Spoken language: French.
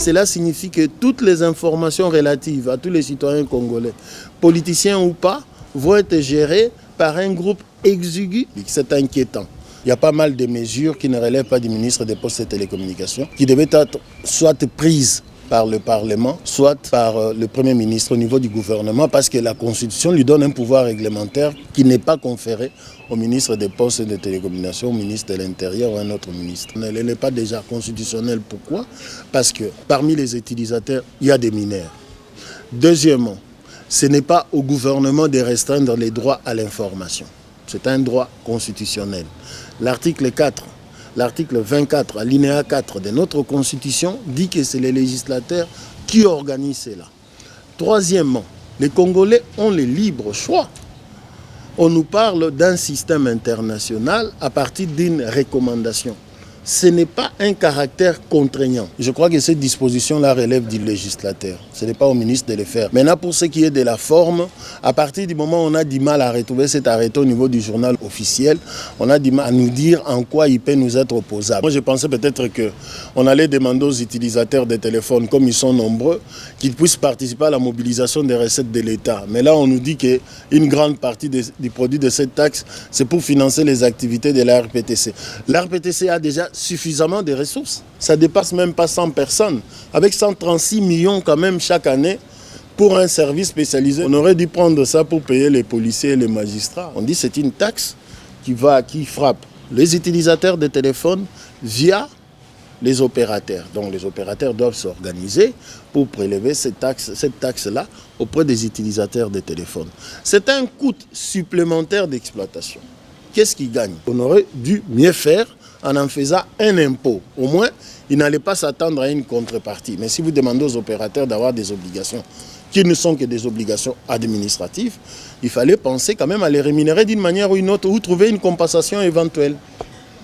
cela signifie que toutes les informations relatives à tous les citoyens congolais, politiciens ou pas, vont être gérées par un groupe exigu. C'est inquiétant. Il y a pas mal de mesures qui ne relèvent pas du ministre des Postes et Télécommunications, qui devaient être soit prises par le Parlement, soit par le Premier ministre au niveau du gouvernement, parce que la Constitution lui donne un pouvoir réglementaire qui n'est pas conféré au ministre des Postes et des Télécommunications, au ministre de l'Intérieur ou à un autre ministre. Elle n'est pas déjà constitutionnelle. Pourquoi? Parce que parmi les utilisateurs, il y a des mineurs. Deuxièmement, ce n'est pas au gouvernement de restreindre les droits à l'information. C'est un droit constitutionnel. L'article 4, l'article 24, alinéa 4 de notre Constitution dit que c'est les législateurs qui organisent cela. Troisièmement, les Congolais ont le libre choix. On nous parle d'un système international à partir d'une recommandation. Ce n'est pas un caractère contraignant. Je crois que cette disposition-là relève du législateur. Ce n'est pas au ministre de le faire. Maintenant, pour ce qui est de la forme, à partir du moment où on a du mal à retrouver cet arrêté au niveau du journal officiel, on a du mal à nous dire en quoi il peut nous être opposable. Moi, je pensais peut-être qu'on allait demander aux utilisateurs des téléphones, comme ils sont nombreux, qu'ils puissent participer à la mobilisation des recettes de l'État. Mais là, on nous dit qu'une grande partie du produit de cette taxe, c'est pour financer les activités de la RPTC. La RPTC a déjà suffisamment de ressources. Ça ne dépasse même pas 100 personnes. Avec 136 millions quand même chaque année pour un service spécialisé. On aurait dû prendre ça pour payer les policiers et les magistrats. On dit que c'est une taxe qui frappe les utilisateurs de téléphones via les opérateurs. Donc les opérateurs doivent s'organiser pour prélever cette taxe-là auprès des utilisateurs de téléphones. C'est un coût supplémentaire d'exploitation. Qu'est-ce qu'ils gagnent? On aurait dû mieux faire en faisant un impôt. Au moins, ils n'allaient pas s'attendre à une contrepartie. Mais si vous demandez aux opérateurs d'avoir des obligations qui ne sont que des obligations administratives, il fallait penser quand même à les rémunérer d'une manière ou une autre ou trouver une compensation éventuelle.